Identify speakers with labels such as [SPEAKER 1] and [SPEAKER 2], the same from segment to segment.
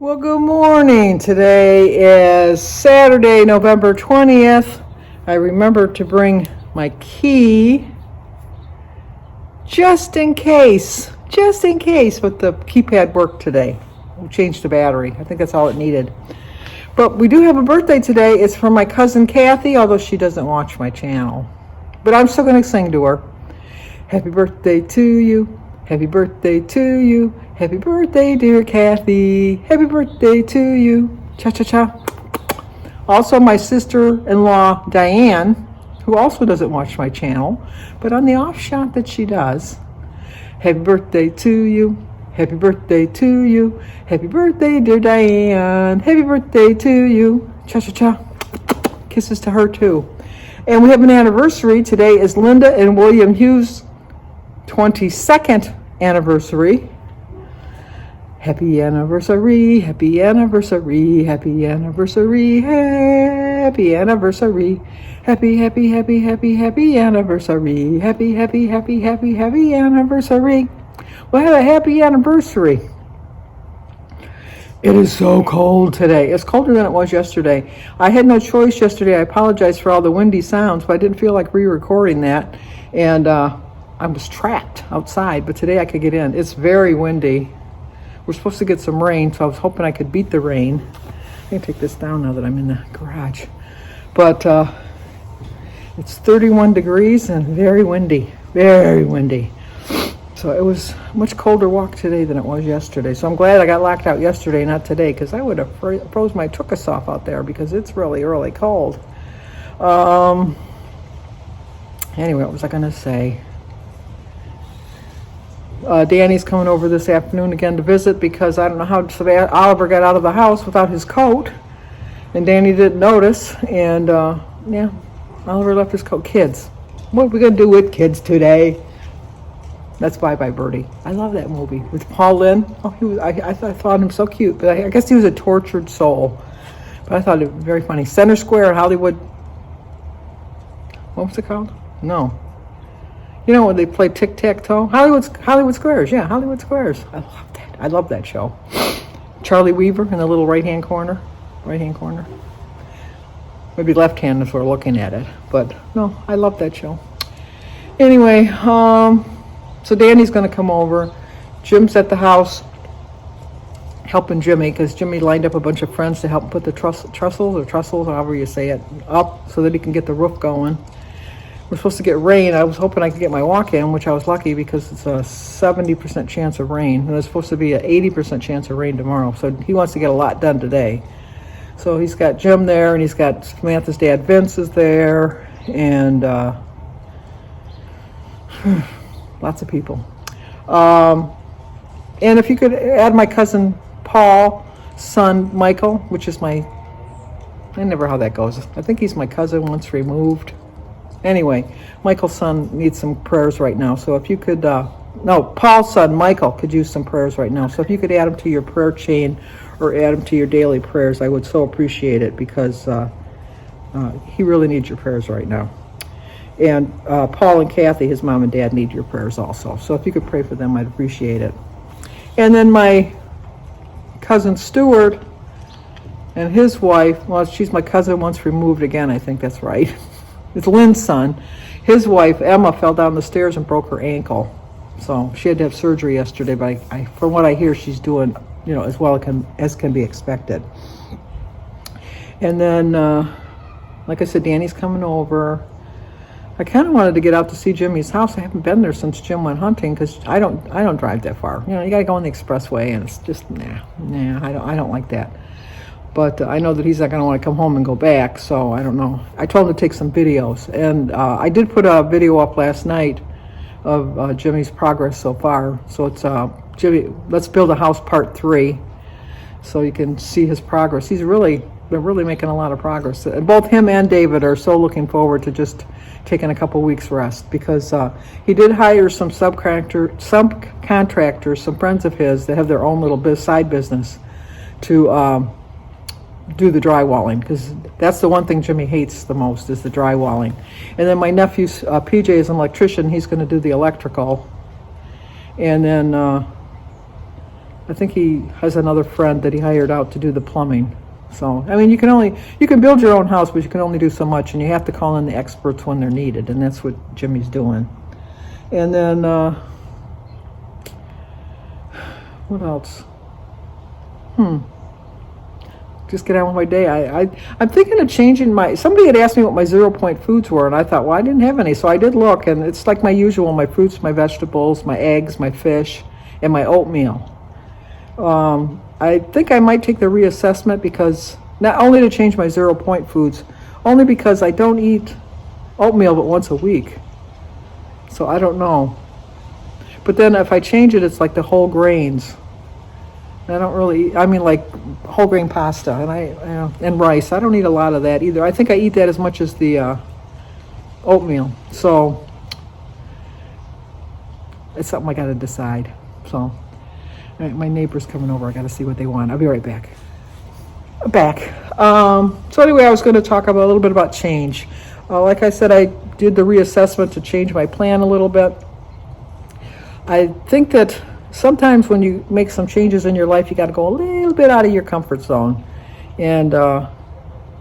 [SPEAKER 1] Well, good morning. Today is Saturday, November 20th. I remembered to bring my key just in case, but the keypad worked today. We changed the battery. I think that's all it needed. But we do have a birthday today. It's from my cousin Kathy, although she doesn't watch my channel. But I'm still going to sing to her. Happy birthday to you. Happy birthday to you. Happy birthday, dear Kathy. Happy birthday to you. Cha-cha-cha. Also, my sister-in-law, Diane, who also doesn't watch my channel, but on the off shot that she does. Happy birthday to you. Happy birthday to you. Happy birthday, dear Diane. Happy birthday to you. Cha-cha-cha. Kisses to her, too. And we have an anniversary. Today is Linda and William Hughes' 22nd anniversary. Happy anniversary, happy anniversary, happy anniversary, happy anniversary, happy, happy, happy, happy, happy anniversary, happy, happy, happy, happy, happy anniversary. Well, have a happy anniversary. It is so cold today. It's colder than it was yesterday. I had no choice yesterday. I apologize for all the windy sounds, but I didn't feel like re-recording that. And I was trapped outside, but today I could get in. It's very windy. We're supposed to get some rain, so I was hoping I could beat the rain. I can take this down now that I'm in the garage. But it's 31 degrees and very windy, very windy. So it was a much colder walk today than it was yesterday. So I'm glad I got locked out yesterday, not today, because I would have froze my tuchus off out there because it's really, really cold. Anyway, what was I going to say? Danny's coming over this afternoon again to visit because I don't know how Oliver got out of the house without his coat, and Danny didn't notice, and yeah, Oliver left his coat. Kids, what are we going to do with kids today? That's Bye Bye Birdie. I love that movie with Paul Lynde. Oh, I thought him so cute, but I guess he was a tortured soul, but I thought it was very funny. Center Square, Hollywood, what was it called? No. You know when they play tic-tac-toe? Hollywood Squares, yeah, Hollywood Squares. I love that. I love that show. Charlie Weaver in the little right-hand corner. Maybe left-hand if we're looking at it. But, no, I love that show. Anyway, so Danny's going to come over. Jim's at the house helping Jimmy because Jimmy lined up a bunch of friends to help put the trussels, however you say it, up so that he can get the roof going. We're supposed to get rain. I was hoping I could get my walk in, which I was lucky because it's a 70% chance of rain. And there's supposed to be an 80% chance of rain tomorrow. So he wants to get a lot done today. So he's got Jim there, and he's got Samantha's dad, Vince, is there, and lots of people. And if you could add my cousin Paul's son, Michael, which is I never know how that goes. I think he's my cousin once removed. Anyway, Michael's son needs some prayers right now. So if you could, Paul's son, Michael, could use some prayers right now. So if you could add him to your prayer chain or add him to your daily prayers, I would so appreciate it because he really needs your prayers right now. And Paul and Kathy, his mom and dad, need your prayers also. So if you could pray for them, I'd appreciate it. And then my cousin Stuart and his wife, well, she's my cousin once removed again, I think that's right. It's Lynn's son. His wife, Emma, fell down the stairs and broke her ankle. So she had to have surgery yesterday, but from what I hear, she's doing, as well as can be expected. And then, like I said, Danny's coming over. I kind of wanted to get out to see Jimmy's house. I haven't been there since Jim went hunting because I don't drive that far. You got to go on the expressway, and it's just, I don't like that. But I know that he's not going to want to come home and go back, so I don't know. I told him to take some videos, and I did put a video up last night of Jimmy's progress so far. So it's Jimmy, Let's Build a House Part 3, so you can see his progress. They're really making a lot of progress. Both him and David are so looking forward to just taking a couple weeks rest because he did hire some subcontractors, some friends of his that have their own little side business to do the drywalling because that's the one thing Jimmy hates the most is the drywalling. And then my nephew PJ is an electrician. He's going to do the electrical. And then I think he has another friend that he hired out to do the plumbing. So, I mean, you can build your own house, but you can only do so much, and you have to call in the experts when they're needed, and that's what Jimmy's doing. And then, what else? Just get on with my day. I'm thinking of changing somebody had asked me what my 0-point foods were, and I thought, well, I didn't have any, so I did look, and it's like my usual, my fruits, my vegetables, my eggs, my fish, and my oatmeal. I think I might take the reassessment because, not only to change my 0-point foods, only because I don't eat oatmeal but once a week. So I don't know. But then if I change it, it's like the whole grains. I don't really, I mean like whole grain pasta and rice. I don't eat a lot of that either. I think I eat that as much as the oatmeal. So it's something I got to decide. So, all right, my neighbor's coming over. I got to see what they want. I'll be right back. So anyway, I was going to talk about a little bit about change. Like I said, I did the reassessment to change my plan a little bit. I think that sometimes when you make some changes in your life, you got to go a little bit out of your comfort zone. And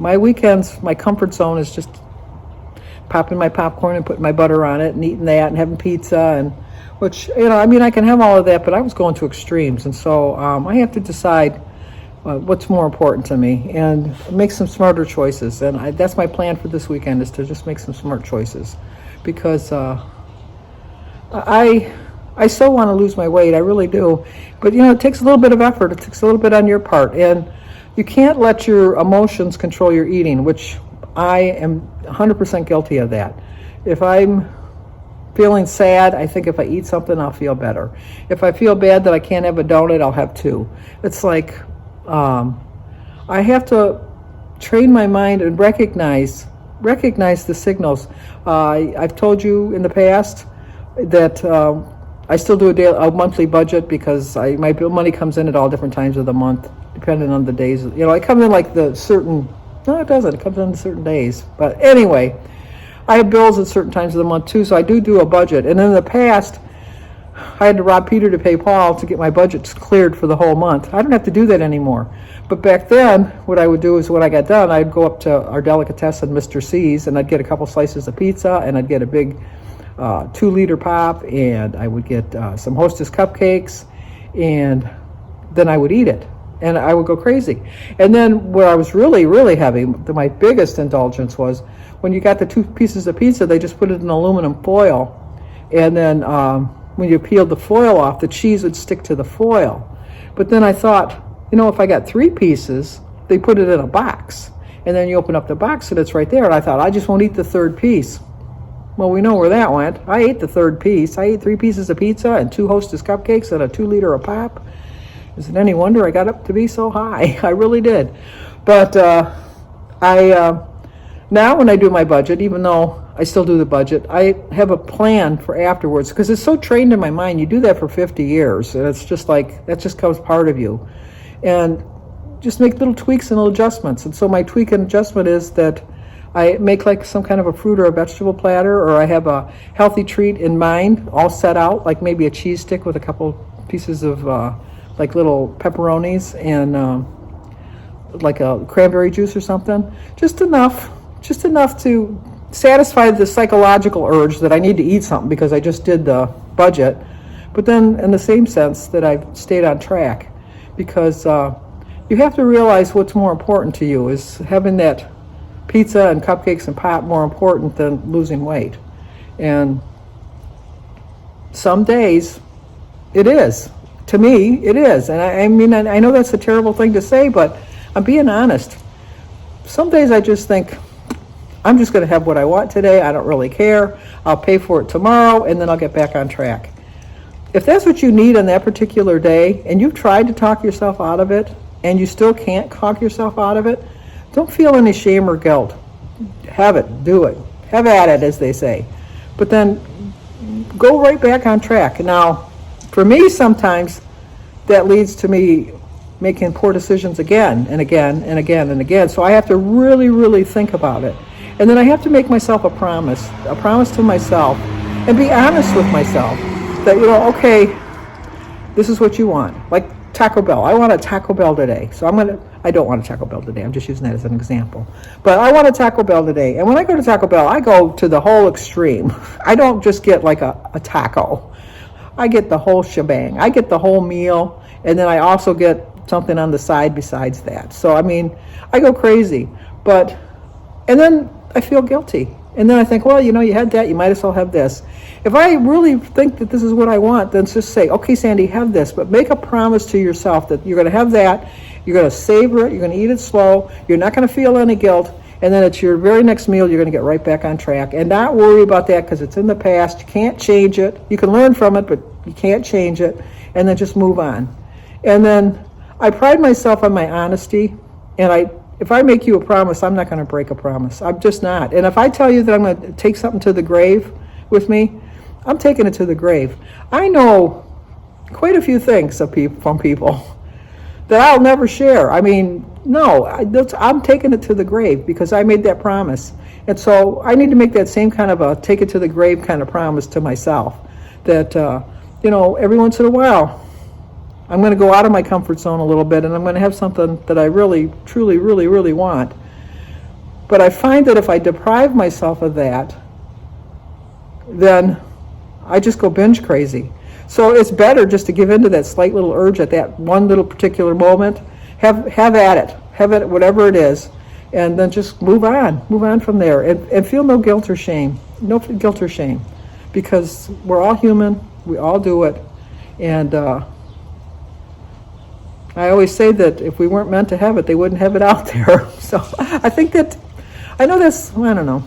[SPEAKER 1] my weekends, my comfort zone is just popping my popcorn and putting my butter on it and eating that and having pizza, and which, I mean, I can have all of that, but I was going to extremes. And so I have to decide what's more important to me and make some smarter choices. And that's my plan for this weekend, is to just make some smart choices, because I so want to lose my weight. I really do. But, it takes a little bit of effort. It takes a little bit on your part. And you can't let your emotions control your eating, which I am 100% guilty of that. If I'm feeling sad, I think if I eat something, I'll feel better. If I feel bad that I can't have a donut, I'll have two. It's like I have to train my mind and recognize the signals. I've told you in the past that I still do a monthly budget, because my money comes in at all different times of the month, depending on the days. I come in like no, it doesn't. It comes in certain days. But anyway, I have bills at certain times of the month too, so I do a budget. And in the past, I had to rob Peter to pay Paul to get my budgets cleared for the whole month. I don't have to do that anymore. But back then, what I would do is when I got done, I'd go up to our delicatessen, Mr. C's, and I'd get a couple slices of pizza, and I'd get a big 2-liter pop, and I would get some Hostess cupcakes, and then I would eat it, and I would go crazy. And then where I was really, really heavy, my biggest indulgence was when you got the 2 pieces of pizza, they just put it in aluminum foil, and then when you peeled the foil off, the cheese would stick to the foil. But then I thought, if I got 3 pieces, they put it in a box, and then you open up the box and it's right there, and I thought, I just won't eat the 3rd piece. Well, we know where that went. I ate the 3rd piece. I ate 3 pieces of pizza and 2 Hostess cupcakes and a 2-liter of pop. Is it any wonder I got up to be so high? I really did. But now when I do my budget, even though I still do the budget, I have a plan for afterwards, because it's so trained in my mind. You do that for 50 years, and it's just like, that just becomes part of you. And just make little tweaks and little adjustments. And so my tweak and adjustment is that I make like some kind of a fruit or a vegetable platter, or I have a healthy treat in mind, all set out, like maybe a cheese stick with a couple pieces of like little pepperonis and like a cranberry juice or something. Just enough to satisfy the psychological urge that I need to eat something because I just did the budget. But then in the same sense that I've stayed on track, because you have to realize what's more important to you. Is having that pizza and cupcakes and pop more important than losing weight? And some days it is. To me, it is. And I mean, I know that's a terrible thing to say, but I'm being honest. Some days I just think, I'm just going to have what I want today. I don't really care. I'll pay for it tomorrow, and then I'll get back on track. If that's what you need on that particular day, and you've tried to talk yourself out of it, and you still can't talk yourself out of it, don't feel any shame or guilt. Have it. Do it. Have at it, as they say. But then go right back on track. Now, for me, sometimes that leads to me making poor decisions again and again and again and again. So I have to really, really think about it. And then I have to make myself a promise to myself, and be honest with myself that, okay, this is what you want. Like Taco Bell. I want a Taco Bell today. So I don't want a Taco Bell today. I'm just using that as an example. But I want a Taco Bell today. And when I go to Taco Bell, I go to the whole extreme. I don't just get like a taco. I get the whole shebang. I get the whole meal. And then I also get something on the side besides that. So, I mean, I go crazy. And then I feel guilty. And then I think, well, you had that, you might as well have this. If I really think that this is what I want, then just say, okay, Sandy, have this. But make a promise to yourself that you're going to have that, you're going to savor it, you're going to eat it slow, you're not going to feel any guilt, and then at your very next meal, you're going to get right back on track. And not worry about that because it's in the past. You can't change it. You can learn from it, but you can't change it. And then just move on. And then I pride myself on my honesty, and if I make you a promise, I'm not going to break a promise. I'm just not. And if I tell you that I'm going to take something to the grave with me, I'm taking it to the grave. I know quite a few things from people that I'll never share. I mean, no, I'm taking it to the grave because I made that promise. And so I need to make that same kind of a take it to the grave kind of promise to myself that, every once in a while, I'm going to go out of my comfort zone a little bit, and I'm going to have something that I really, truly, really, really want. But I find that if I deprive myself of that, then I just go binge crazy. So it's better just to give in to that slight little urge at that one little particular moment. Have at it. Have it, whatever it is. And then just move on from there. And feel no guilt or shame. No guilt or shame. Because we're all human. We all do it. And I always say that if we weren't meant to have it, they wouldn't have it out there. So I think I don't know.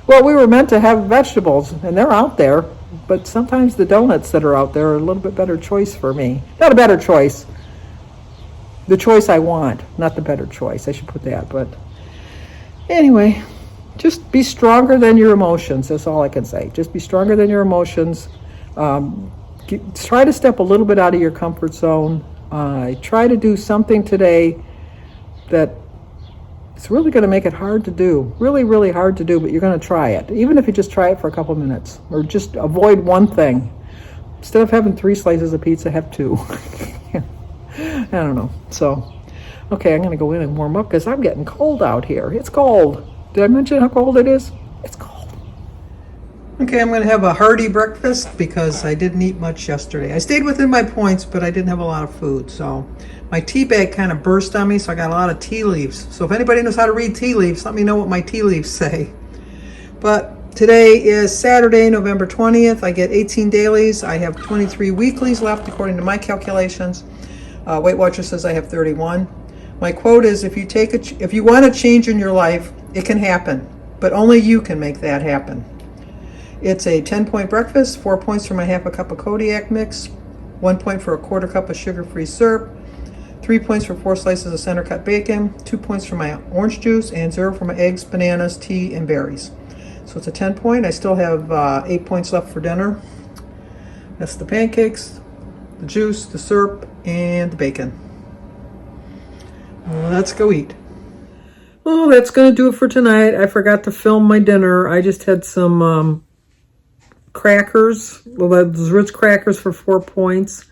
[SPEAKER 1] Well, we were meant to have vegetables, and they're out there, but sometimes the donuts that are out there are a little bit better choice for me. Not a better choice. The choice I want, not the better choice. I should put that. But anyway, just be stronger than your emotions. That's all I can say. Just be stronger than your emotions. Try to step a little bit out of your comfort zone. Try to do something today that it's really going to make it hard to do. Really, really hard to do, but you're going to try it. Even if you just try it for a couple minutes. Or just avoid one thing. Instead of having 3 slices of pizza, have 2. I don't know. So, okay, I'm going to go in and warm up because I'm getting cold out here. It's cold. Did I mention how cold it is? It's cold. Okay, I'm going to have a hearty breakfast because I didn't eat much yesterday. I stayed within my points, but I didn't have a lot of food. So my tea bag kind of burst on me, so I got a lot of tea leaves. So if anybody knows how to read tea leaves, let me know what my tea leaves say. But today is Saturday, November 20th. I get 18 dailies. I have 23 weeklies left according to my calculations. Weight Watcher says I have 31. My quote is, if you want a change in your life, it can happen, but only you can make that happen. It's a 10-point breakfast, 4 points for my half a cup of Kodiak mix, 1 point for a quarter cup of sugar-free syrup, 3 points for 4 slices of center cut bacon, 2 points for my orange juice, and 0 for my eggs, bananas, tea, and berries. So it's a 10-point. I still have 8 points left for dinner. That's the pancakes, the juice, the syrup, and the bacon. Let's go eat. Well, that's going to do it for tonight. I forgot to film my dinner. I just had some crackers, those Ritz crackers for 4 points.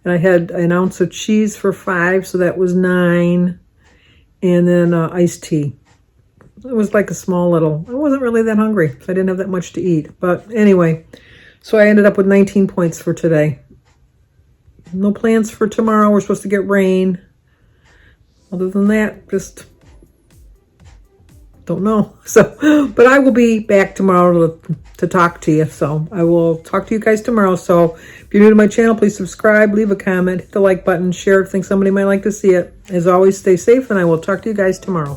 [SPEAKER 1] And I had an ounce of cheese for 5, so that was 9. And then iced tea. It was like a small little, I wasn't really that hungry, so I didn't have that much to eat. But anyway, so I ended up with 19 points for today. No plans for tomorrow. We're supposed to get rain. Other than that, just don't know. So, but I will be back tomorrow to talk to you. So I will talk to you guys tomorrow. So if you're new to my channel, please subscribe, leave a comment, hit the like button, share if you think somebody might like to see it. As always, stay safe, and I will talk to you guys tomorrow.